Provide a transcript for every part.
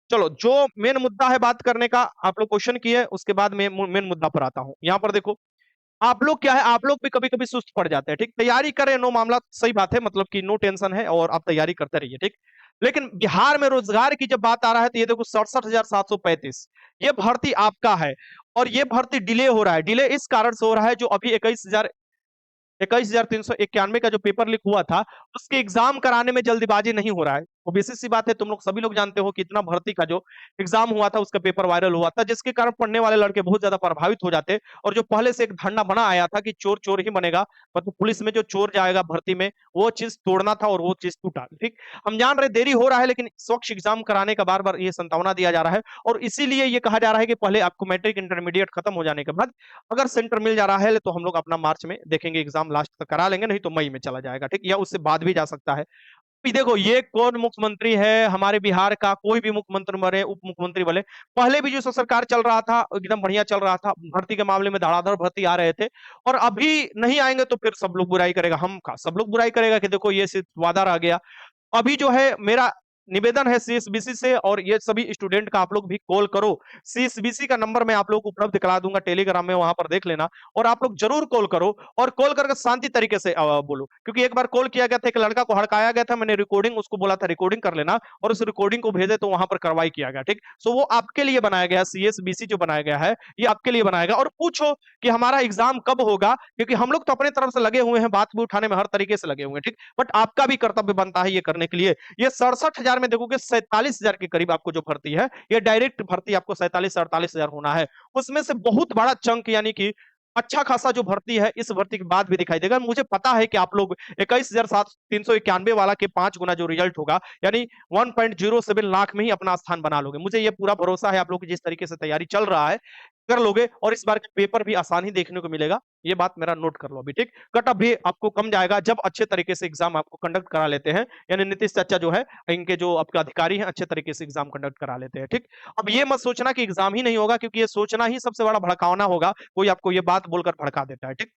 चलो, जो मेन मुद्दा है बात करने का, आप लोग क्वेश्चन किए, उसके बाद मैं मेन मुद्दा पर आता हूं। यहाँ पर देखो, आप लोग क्या है, आप लोग भी कभी कभी सुस्त पड़ जाते हैं, ठीक, तैयारी करें, नो मामला, सही बात है, मतलब कि नो टेंशन है, और आप तैयारी करते रहिए, ठीक। लेकिन बिहार में रोजगार की जब बात आ रहा है, तो ये देखो 67,735, ये भर्ती आपका है। और ये भर्ती डिले हो रहा है, डिले इस कारण से हो रहा है, जो अभी 21,391 का जो पेपर लीक हुआ था, उसके एग्जाम कराने में जल्दीबाजी नहीं हो रहा है। बेसिक सी बात है, तुम लोग सभी लोग जानते हो कि इतना भर्ती का जो एग्जाम हुआ था, उसका पेपर वायरल हुआ था, जिसके कारण पढ़ने वाले लड़के बहुत ज्यादा प्रभावित हो जाते। और जो पहले से एक धंधा बना आया था कि चोर चोर ही बनेगा, मतलब पुलिस में जो चोर जाएगा भर्ती में, वो चीज तोड़ना था, और वो चीज टूटा, ठीक। हम जान रहे देरी हो रहा है, लेकिन स्वच्छ एग्जाम कराने का बार बार ये संतावना दिया जा रहा है, और इसीलिए ये कहा जा रहा है कि पहले आपको मैट्रिक इंटरमीडिएट खत्म हो जाने के बाद अगर सेंटर मिल जा रहा है, तो हम लोग अपना मार्च में देखेंगे, एग्जाम लास्ट तक करा लेंगे, नहीं तो मई में चला जाएगा, ठीक, या उससे बाद भी जा सकता है। अभी देखो, ये कौन मुख्यमंत्री है हमारे बिहार का, कोई भी मुख्यमंत्री बने, उप मुख्यमंत्री बने, पहले भी जो सरकार चल रहा था एकदम बढ़िया चल रहा था, भर्ती के मामले में धड़ाधड़ भर्ती आ रहे थे। और अभी नहीं आएंगे तो फिर सब लोग बुराई करेगा, हम का सब लोग बुराई करेगा कि देखो ये सिर्फ वादा रह गया। अभी जो है मेरा निवेदन है सीएसबीसी से, और ये सभी स्टूडेंट का आप लोग भी कॉल करो। सीएसबीसी का नंबर मैं आप लोग को उपलब्ध करा दूंगा टेलीग्राम में, वहां पर देख लेना। और आप लोग जरूर कॉल करो, और कॉल करके शांति तरीके से बोलो, क्योंकि एक बार कॉल किया गया था, एक लड़का को हड़काया गया था, मैंने रिकॉर्डिंग उसको बोला था रिकॉर्डिंग कर लेना, और उस रिकॉर्डिंग को भेजे तो वहां पर कार्रवाई किया गया, ठीक। सो वो आपके लिए बनाया गया, सीएसबीसी जो बनाया गया है, ये आपके लिए बनाया गया। और पूछो कि हमारा एग्जाम कब होगा, क्योंकि हम लोग तो अपने तरफ से लगे हुए हैं, बात भी उठाने में हर तरीके से लगे हुए हैं, ठीक। बट आपका भी कर्तव्य बनता है ये करने के लिए। ये 67,000 में देखोगे 47,000 के करीब आपको जो भर्ती है, ये डायरेक्ट भर्ती आपको 47 से 48,000 होना है। उसमें से बहुत बड़ा चंक, यानी कि अच्छा खासा जो भर्ती है, इस भर्ती के बाद भी दिखाई देगा। मुझे पता है कि आप लोग 21,391 वाला के 5 गुना जो रिजल्ट होगा, यानी 1.07 लाख में ही अपना स्थान बना लोगे। मुझे ये पूरा भरोसा है, आप लोग की जिस तरीके से तैयारी चल रहा है कर लोगे, और इस बार के पेपर भी आसान ही देखने को मिलेगा। ये बात मेरा नोट कर लो अभी, ठीक। कट ऑफ भी आपको कम जाएगा जब अच्छे तरीके से एग्जाम आपको कंडक्ट करा लेते हैं, यानी नीतीश चाचा जो है, इनके जो आपके अधिकारी हैं, अच्छे तरीके से एग्जाम कंडक्ट करा लेते हैं, ठीक। अब ये मत सोचना कि एग्जाम ही नहीं होगा, क्योंकि ये सोचना ही सबसे बड़ा भड़काना होगा, कोई आपको ये बात बोलकर भड़का देता है, ठीक।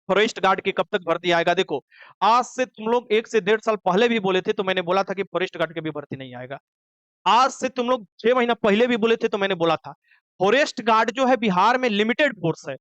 फॉरेस्ट गार्ड की कब तक भर्ती आएगा, देखो, आज से तुम लोग 1 से 1.5 साल पहले भी बोले थे, तो मैंने बोला था कि फॉरेस्ट गार्ड की भी भर्ती नहीं आएगा। आज से तुम लोग 6 महीना पहले भी बोले थे, तो मैंने बोला था। फॉरेस्ट गार्ड जो है बिहार में लिमिटेड फोर्स है,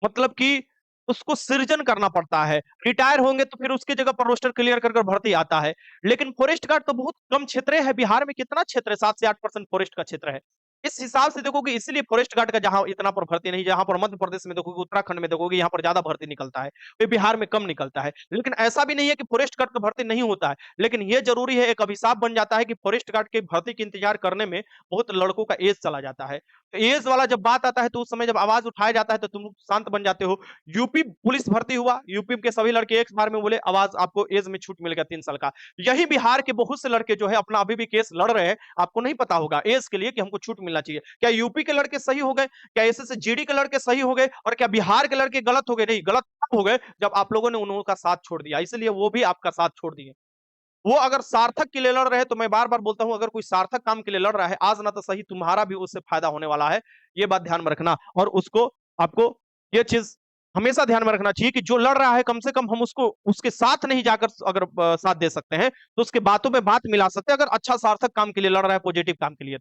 मतलब कि उसको सृजन करना पड़ता है। रिटायर होंगे तो फिर उसकी जगह पर रोस्टर क्लियर कर कर भर्ती आता है। लेकिन फॉरेस्ट गार्ड तो बहुत कम क्षेत्र है बिहार में, कितना क्षेत्र है, 7 से 8% फॉरेस्ट का क्षेत्र है। इस हिसाब से देखोगे, इसलिए फॉरेस्ट गार्ड का जहां इतना पर भर्ती नहीं, जहां पर मध्य प्रदेश में देखोगे, उत्तराखंड में देखोगे, यहाँ पर ज्यादा भर्ती निकलता है, तो बिहार में कम निकलता है। लेकिन ऐसा भी नहीं है कि फॉरेस्ट गार्ड का भर्ती नहीं होता है, लेकिन ये जरूरी है, एक अभिशाप बन जाता है कि फॉरेस्ट गार्ड के भर्ती की इंतजार करने में बहुत लड़कों का एज चला जाता है। तो एज वाला जब बात आता है, तो उस समय जब आवाज उठाया जाता है, तो तुम शांत बन जाते हो। यूपी पुलिस भर्ती हुआ, यूपी के सभी लड़के एक बार में बोले आवाज आपको एज में छूट मिलेगा 3 साल का। यही बिहार के बहुत से लड़के जो है अपना अभी भी केस लड़ रहे हैं, आपको नहीं पता होगा एज के लिए कि हमको छूट मिलना चाहिए। क्या यूपी के लड़के सही हो गए, क्या एसएससी जीडी के लड़के सही हो गए, और क्या बिहार के लड़के गलत हो गए? नहीं, गलत तब हो गए जब आप लोगों ने उनका साथ छोड़ दिया, इसलिए वो भी आपका साथ छोड़ दिए। वो अगर सार्थक के लिए लड़ रहे हैं, तो मैं बार बार बोलता हूं, अगर कोई सार्थक काम के लिए लड़ रहा है, आज ना तो सही तुम्हारा भी उससे फायदा होने वाला है। ये बात ध्यान में रखना, और उसको आपको ये चीज हमेशा ध्यान में रखना चाहिए कि जो लड़ रहा है, कम से कम हम उसको उसके साथ नहीं जाकर अगर साथ दे सकते हैं, तो उसके बातों में बात मिला सकते हैं, अगर अच्छा सार्थक काम के लिए लड़ रहा है, पॉजिटिव काम के लिए।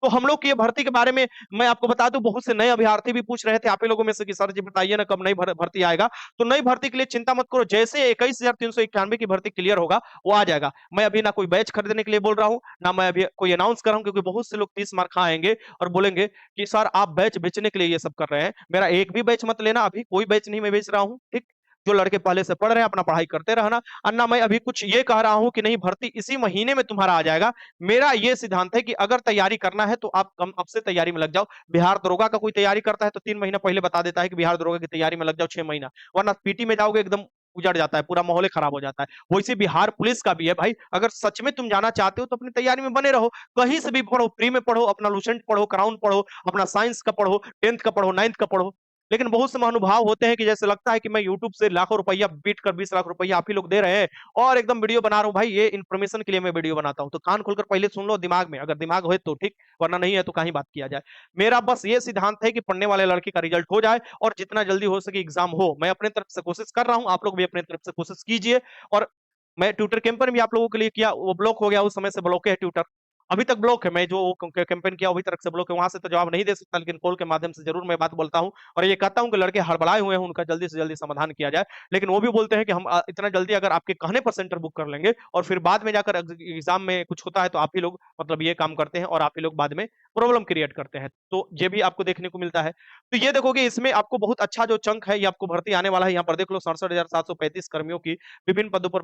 तो हम लोग की ये भर्ती के बारे में मैं आपको बता दूं, बहुत से नए अभ्यर्थी भी पूछ रहे थे आप ही लोगों में से कि सर जी बताइए ना, कब नई भर्ती आएगा। तो नई भर्ती के लिए चिंता मत करो, जैसे 21,391 की भर्ती क्लियर होगा, वो आ जाएगा। मैं अभी ना कोई बैच खरीदने के लिए बोल रहा हूँ, ना मैं अभी कोई अनाउंस कर रहा हूँ, क्योंकि बहुत से लोग 30 मार खा आएंगे और बोलेंगे कि सर आप बैच बेचने के लिए ये सब कर रहे हैं। मेरा एक भी बैच मत लेना, अभी कोई बैच नहीं मैं बेच रहा हूँ, ठीक। जो लड़के पहले से पढ़ रहे हैं अपना पढ़ाई करते रहना। अन्ना मैं अभी कुछ ये कह रहा हूं कि नहीं, भर्ती इसी महीने में तुम्हारा आ जाएगा। मेरा ये सिद्धांत है कि अगर तैयारी करना है, तो आप कम अब से तैयारी में लग जाओ। बिहार दरोगा का कोई तैयारी करता है, तो 3 महीना पहले बता देता है कि बिहार दरोगा की तैयारी में लग जाओ 6 महीना, वरना पीटी में जाओगे एकदम उजड़ जाता है, पूरा माहौल खराब हो जाता है। वैसे बिहार पुलिस का भी है भाई, अगर सच में तुम जाना चाहते हो, तो अपनी तैयारी में बने रहो। कहीं से भी पढ़ो, फ्री में पढ़ो, अपना लुसेंट पढ़ो, क्राउन पढ़ो, अपना साइंस का पढ़ो, 10th का पढ़ो, 9th का पढ़ो। लेकिन बहुत से महानुभाव होते हैं कि जैसे लगता है कि मैं यूट्यूब से लाखों रुपया बीट कर 20 लाख रुपया आप ही लोग दे रहे हैं, और एकदम वीडियो बना रहा हूँ। भाई ये इन्फॉर्मेशन के लिए मैं वीडियो बनाता हूँ, तो कान खोलकर पहले सुन लो दिमाग में, अगर दिमाग हो तो ठीक, वरना नहीं है तो कहीं बात किया जाए। मेरा बस ये सिद्धांत है कि पढ़ने वाले लड़के का रिजल्ट हो जाए, और जितना जल्दी हो सके एग्जाम हो। मैं अपने तरफ से कोशिश कर रहा हूँ, आप लोग भी अपने तरफ से कोशिश कीजिए। और मैं ट्विटर कैंपेन भी आप लोगों के लिए किया, वो ब्लॉक हो गया, उस समय से ब्लॉक है ट्विटर। अभी तक ब्लॉक है। मैं जो कैंपेन किया अभी तक से ब्लॉक है, वहां से तो जवाब नहीं दे सकता, लेकिन कॉल के माध्यम से जरूर मैं बात बोलता हूँ और ये कहता हूँ कि लड़के हड़बड़ाए हुए हैं, उनका जल्दी से जल्दी समाधान किया जाए। लेकिन वो भी बोलते हैं कि हम इतना जल्दी अगर आपके कहने पर सेंटर बुक कर लेंगे और फिर बाद में जाकर एग्जाम में कुछ होता है तो आप ही लोग मतलब ये काम करते हैं और आप ही लोग बाद में प्रॉब्लम क्रिएट करते हैं। तो ये भी आपको देखने को मिलता है। तो ये देखोगे इसमें आपको बहुत अच्छा जो चंक है ये आपको भर्ती आने वाला है। यहाँ पर देख लो 67,735 कर्मियों की विभिन्न पदों पर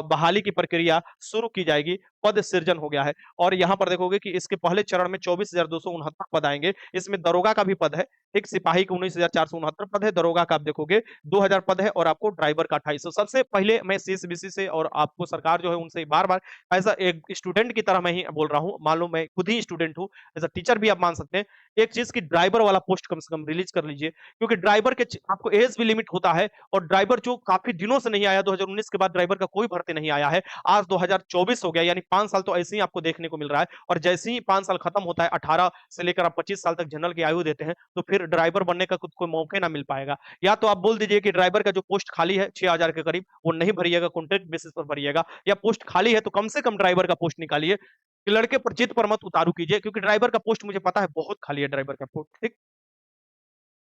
बहाली की प्रक्रिया शुरू की जाएगी। पद सृजन हो गया है और यहाँ पर देखोगे कि इसके पहले चरण में 24,269 पद आएंगे। इसमें दरोगा का भी पद है, एक सिपाही का 19,469 पद है, दरोगा का आप देखोगे 2,000 पद है और आपको ड्राइवर का 2800। सबसे पहले मैं सीएसबीसी से और आपको सरकार जो है उनसे बार बार एज एक स्टूडेंट की तरह मैं ही बोल रहा हूँ, मान लो मैं खुद ही स्टूडेंट हूँ, एज अ टीचर भी आप मान सकते हैं, एक चीज की ड्राइवर वाला पोस्ट कम से कम रिलीज कर लीजिए, क्योंकि ड्राइवर के आपको एज भी लिमिट होता है और ड्राइवर जो काफी दिनों से नहीं आया, 2019 के बाद ड्राइवर का कोई भर्ती नहीं आया है, आज 2024 हो गया, यानी 5 साल तो ऐसे ही आपको देखने को मिल रहा है। और जैसे ही 5 साल खत्म होता है, 18 से लेकर आप 25 साल तक जनरल की आयु देते हैं, तो फिर ड्राइवर बनने का खुद को मौके ना मिल पाएगा। या तो आप बोल दीजिए कि ड्राइवर का जो पोस्ट खाली है 6,000 के करीब, वो नहीं भरिएगा, कॉन्ट्रैक्ट बेसिस पर भरिएगा, या पोस्ट खाली है तो कम से कम ड्राइवर का पोस्ट निकालिए। लड़के पर जिद पर मत उतारू कीजिए, क्योंकि ड्राइवर का पोस्ट मुझे पता है बहुत खाली है, ड्राइवर का पोस्ट, ठीक।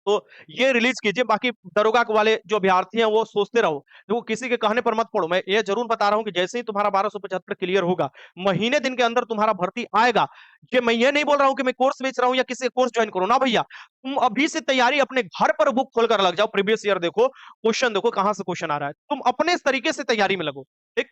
तो ये रिलीज कीजिए। बाकी दरोगा वाले जो अभ्यर्थी हैं वो सोचते रहो, वो किसी के कहने पर मत पड़ो। मैं ये जरूर बता रहा हूं कि जैसे ही तुम्हारा 1275 क्लियर होगा, महीने दिन के अंदर तुम्हारा भर्ती आएगा। ये मैं ये नहीं बोल रहा हूं कि मैं कोर्स बेच रहा हूं या किसी कोर्स ज्वाइन करो ना भैया। तुम अभी से तैयारी अपने घर पर बुक खोलकर लग जाओ, प्रीवियस ईयर देखो, क्वेश्चन देखो कहां से क्वेश्चन आ रहा है, तुम अपने तरीके से तैयारी में लगो, ठीक।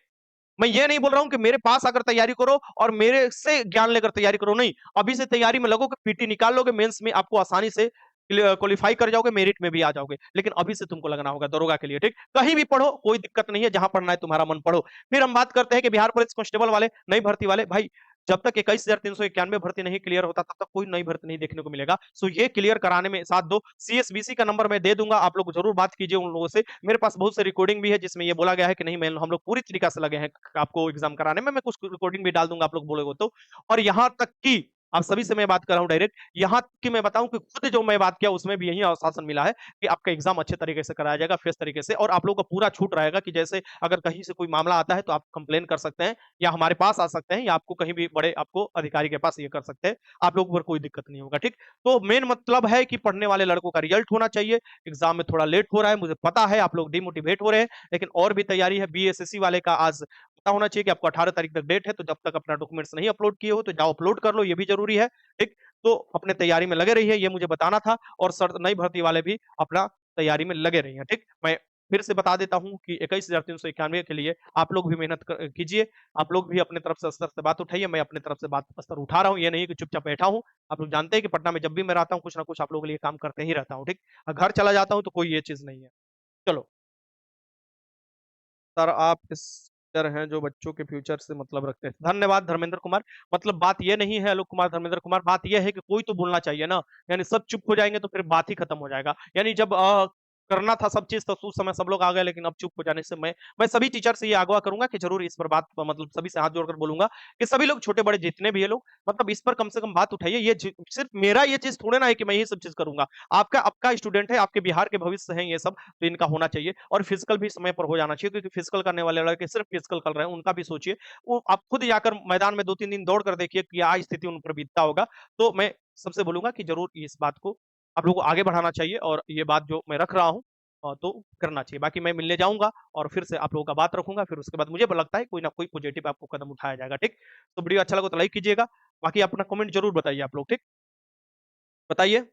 मैं ये नहीं बोल रहा हूं कि मेरे पास आकर तैयारी करो और मेरे से ज्ञान लेकर तैयारी करो, नहीं। अभी से तैयारी में लगो कि पीटी निकाल लोगे, मेंस में आपको आसानी से क्वालिफाई कर जाओगे, मेरिट में भी आ जाओगे। लेकिन अभी से तुमको लगना होगा दरोगा के लिए, ठीक। कहीं भी पढ़ो, कोई दिक्कत नहीं है, जहां पढ़ना है तुम्हारा मन पढ़ो। फिर हम बात करते हैं कि बिहार पुलिस कांस्टेबल वाले, नई भर्ती वाले, भाई जब तक 21,391 भर्ती नहीं क्लियर होता तब तक कोई नई भर्ती नहीं देखने को मिलेगा। सो ये क्लियर कराने में साथ दो। सीएसबीसी का नंबर मैं दे दूंगा, आप लोग जरूर बात कीजिए उन लोगों से। मेरे पास बहुत से रिकॉर्डिंग भी है जिसमें ये बोला गया है कि नहीं, मैं हम लोग पूरी तरीका से लगे हैं आपको एग्जाम कराने में। मैं कुछ रिकॉर्डिंग भी डाल दूंगा आप लोग बोलेगे तो। और यहाँ तक कि आप सभी से मैं बात कर रहा हूं डायरेक्ट, यहाँ की मैं बताऊं कि खुद जो मैं बात किया उसमें भी यही आश्वासन मिला है कि आपका एग्जाम अच्छे तरीके से कराया जाएगा, फेस तरीके से, और आप लोगों को पूरा छूट रहेगा कि जैसे अगर कहीं से कोई मामला आता है तो आप कंप्लेन कर सकते हैं या हमारे पास आ सकते हैं या आपको कहीं भी बड़े आपको अधिकारी के पास ये कर सकते हैं। आप लोगों पर कोई दिक्कत नहीं होगा, ठीक। तो मेन मतलब है कि पढ़ने वाले लड़कों का रिजल्ट होना चाहिए। एग्जाम में थोड़ा लेट हो रहा है, मुझे पता है आप लोग डिमोटिवेट हो रहे हैं, लेकिन और भी तैयारी है। बीएसएससी वाले का आज पता होना चाहिए कि आपको 18 तारीख तक डेट है, तो जब तक अपना डॉक्यूमेंट्स नहीं अपलोड किए हो तो जाओ अपलोड कर लो, ये भी जरूरी है, ठीक। तो अपने तैयारी में लगे रहिए, ये मुझे बताना था। और सर नई भर्ती वाले भी अपना तैयारी में लगे रहिए, ठीक। मैं फिर से बता देता हूँ कि 21,391 के लिए आप लोग भी मेहनत कीजिए। आप लोग भी अपने तरफ से स्तर से बात उठाइए, मैं अपने तरफ से बात स्तर उठा रहा हूँ, ये नहीं कि चुपचाप बैठा हूँ। आप लोग जानते हैं कि पटना में जब भी मैं रहता हूँ कुछ ना कुछ आप लोगों के लिए काम करते ही रहता हूँ, ठीक। घर चला जाता हूँ तो कोई ये चीज नहीं है। चलो सर, आप इस टीचर हैं जो बच्चों के फ्यूचर से मतलब रखते हैं। धन्यवाद धर्मेंद्र कुमार। मतलब बात ये नहीं है आलोक कुमार, धर्मेंद्र कुमार, बात ये है कि कोई तो बोलना चाहिए ना। यानी सब चुप हो जाएंगे तो फिर बात ही खत्म हो जाएगा। यानी जब करना था सब चीज तो उस समय सब लोग आ गए, लेकिन अब चुप हो जाने से मैं सभी टीचर से ये आग्रह करूंगा कि जरूर इस पर बात, मतलब सभी से हाथ जोड़कर बोलूंगा कि सभी लोग छोटे बड़े जितने भी ये लोग, मतलब इस पर कम से कम बात उठाइए। ये सिर्फ मेरा ये चीज थोड़े ना है कि मैं ये सब चीज करूंगा। आपका आपका स्टूडेंट है, आपके बिहार के भविष्य है ये सब, तो इनका होना चाहिए। और फिजिकल भी समय पर हो जाना चाहिए, क्योंकि फिजिकल करने वाले लड़के सिर्फ फिजिकल कर रहे हैं, उनका भी सोचिए। वो आप खुद जाकर मैदान में 2-3 दिन दौड़ कर देखिए कि क्या स्थिति उन पर बीतता होगा। तो मैं सबसे बोलूंगा कि जरूर इस बात को आप लोगों को आगे बढ़ाना चाहिए और ये बात जो मैं रख रहा हूँ तो करना चाहिए। बाकी मैं मिलने जाऊंगा और फिर से आप लोगों का बात रखूंगा, फिर उसके बाद मुझे लगता है कोई ना कोई पॉजिटिव आपको कदम उठाया जाएगा, ठीक। तो वीडियो अच्छा लगा तो लाइक कीजिएगा। बाकी अपना कमेंट जरूर बताइए आप लोग, ठीक। बताइए।